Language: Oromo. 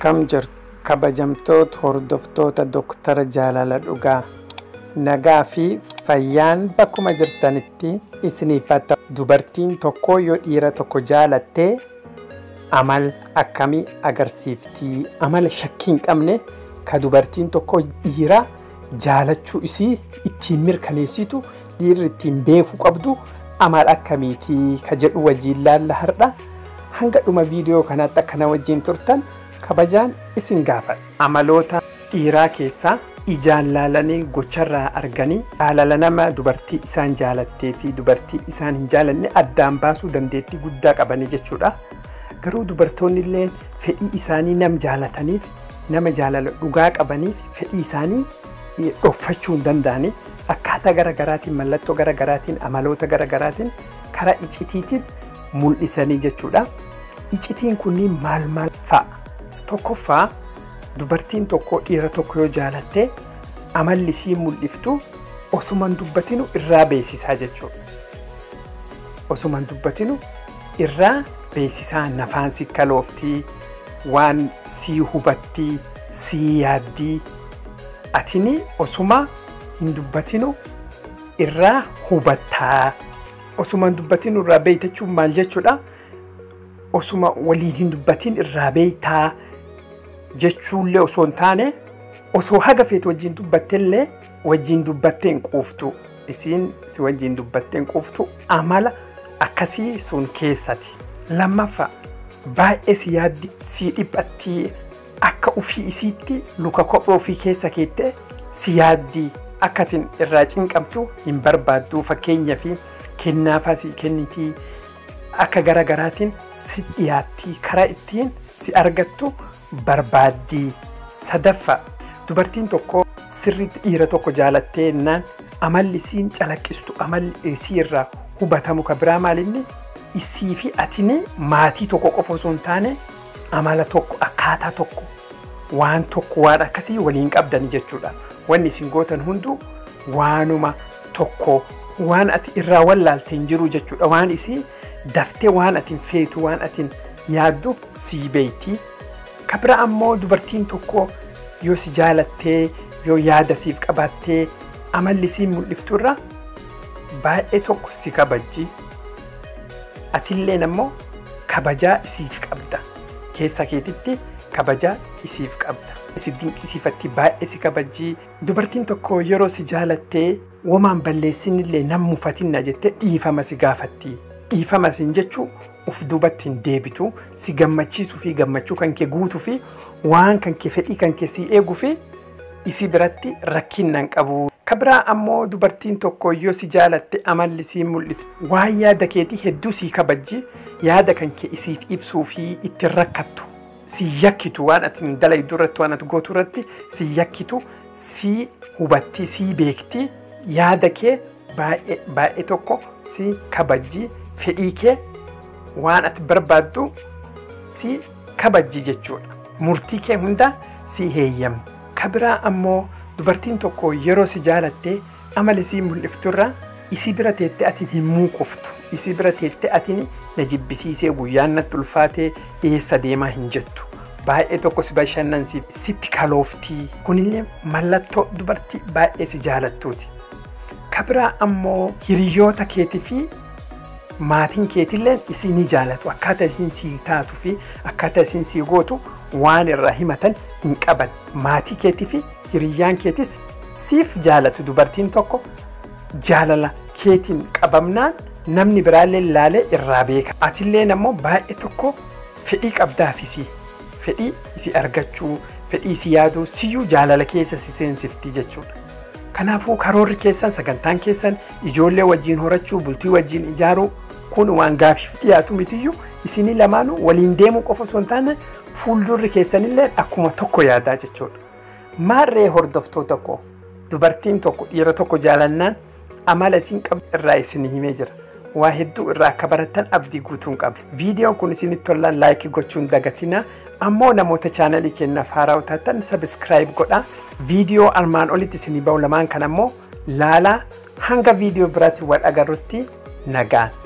akkam jirtu kabajamtoota hordoftoota Dr. Jaalala Dhugaa nagaa fi fayyaan bakkuma jirtanitti isiniif haa ta'u. Dubartiin tokko yoo dhiira tokko jaalatte amal akkamii agarsiifti? Amala shakkii hin qabne ka dubartiin tokko dhiira jaalachuu isii ittiin mirkaneessitu dhiirri ittiin beekuu qabdu amal akkamiiti ka jedhu wajjin laalla har'a. Hanga dhuma viidiyoo kanaatti akkana wajjin turtan kabajaan isin gaafadha. Amaloota dhiiraa keessaa ijaan laalanii gocharraa arganii jaalala nama dubartii isaan jaalattee fi dubartii isaan hin jaalanne addaan baasuu dandeettii guddaa qabanii jechuudha. Garuu dubartoonni illee fedhii isaanii nama jaalataniif nama jaalala dhugaa qabaniif fedhii isaanii dhokfachuu hin danda'ani. Akkaataa garagaraatiin mallattoo garagaraatiin amaloota garagaraatiin karaa icitiitiin mul'isanii jechuudha. Icitiin kunniin maal fa'a? Tokkoffaa dubartiin tokko dhiira tokko yoo jaalatte amalli isii mul'iftu osuman dubbatinu irraa beeksisaa jechuudha. Osuman dubbatinu irraa beeksisaa nafaan si kalooftii, waan si hubattii, si yaaddii. Atini osuma hin dubbatinu irraa hubattaa. Osuman dubbatinu irraa beeytachuun maal jechuudha? Osuma waliin hin dubbatin irraa beeytaa jechuullee osoo hin taane osoo haga feet wajjin dubbattellee wajjin dubbatteen quuftu. Isiin si wajjin dubbatteen quuftu amala akkasii sun keessati. Lammaffaa baay'ee si yaaddi, si dhiphatti, akka ufii isiitti luka kophee ofii keessa keettee si yaaddii, akkatin irraa cinqabtu hin barbaaddu. Fakkeenyaa fi kennaafaa si kennitii akka garagaraatiin si dhiyaatti, karaa ittiin si argattu barbaaddii. Sadaffaa dubartiin tokko sirriitti dhiira tokko jaalattee jennaan amalli isiin calaqqistu amalli isii irraa hubatamu ka biraa maalinni isii fi atini maatii tokko qofa osoo hin taane amala tokko akkaataa tokko waan akkasii waliin qabdan jechuudha. Wanni isin gootan hundu waanuma tokko waan ati irraa wallaalte hin jiru jechuudha. Waan isii daftee waan atin feetu waan atin yaaddu sii beeyti. Ka biraa ammoo dubartiin tokko yoo si jaalattee yoo yaada siif qabaattee amalli isii mul'iftu irraa baay'ee tokko si kabajji. Atilleen ammoo kabajaa isiif qabda. Keessa keetitti kabajaa isiif qabda. Si dinqisiifatti baay'ee si kabajji. Dubartiin tokko yeroo si jaalattee womaan balleessinillee nam mufatinna jettee dhiifama si gaafatti. Dhiifama siin jechuu uf duubatti hin deebitu. Si gammachiisuu fi gammachuu kan kee guutuu fi waan kan kee fedhii kan kee si eeguu fi isi biratti rakkinna hin qabu. Ka biraa ammoo dubartiin tokko yoo si jaalatte amalli si mul'iftu waan yaada keetii hedduu si kabajji. Yaada kan kee isiif ibsuu fi ittiin rakkattu. Si yakkitu waan ati dalaydu irratti waan ati gootu irratti si yakkitu, si hubatti, si beekti. Yaada kee baay'ee tokko si kabajji. Fedhii kee waan ati barbaaddu si kabajji jechuudha. Murtii kee hunda si heeyyamti. Ka biraa ammoo dubartiin tokko yeroo si jaalatte amala si mul'iftu irraa isii bira teettee ati hin muuquftu. Isii bira teettee ati na jibbisiisee guyyaan natti ulfaatee eessa deemaa hin jettu. Baay'ee tokko si bashannansiif sitti kalooftii. Kunillee mallattoo dubartii baay'ee si jaalattuuti. Ka biraa ammoo hiriyoota keetii fi maatiin keetillee isii ni jaalatu. Akkaataa isiin si taatu fi akkaataa isiin si gootu waan irraa himatan hin qaban. Maatii keetii fi hiriyyaan keetis siif jaalatu. Dubartiin tokko jaalala keetiin qabamnaan namni biraallee laalee irraa beeka. Atilleen ammoo baay'ee tokko fedhii qabdaafisi. Fedhii isi argachuu, fedhii isi yaaduu siyyuu jaalala keessa si seensifti jechuudha. Kanaafuu karoorri keessan, sagantaan keessan ijoollee wajjin horachuu, bultii wajjin ijaaruu kun waan gaafiif dhiyaatu mitiyyuu isinii lamaanuu waliin deemuu qofa osoo hin taane fuuldurri keessanillee akkuma tokko yaadaa jechuudha. Maarree hordoftoota koo dubartiin tokko dhiira tokko jaalannaan amala isiin qabdu irraa isinii himee jira. Waa hedduu irraa akka barattan abdii guutuun qaba. Viidiyoon kun isinitti tolaan laayikii gochuun dagatina. Ammoo namoota chaanalii keenyaaf haaraa taatan sabiskiraayib godhaa. Viidiyoo armaan olitti isinii ba'u lamaan kan ammoo laalaa hanga viidiyoo biraatti wal agarrutti nagaan.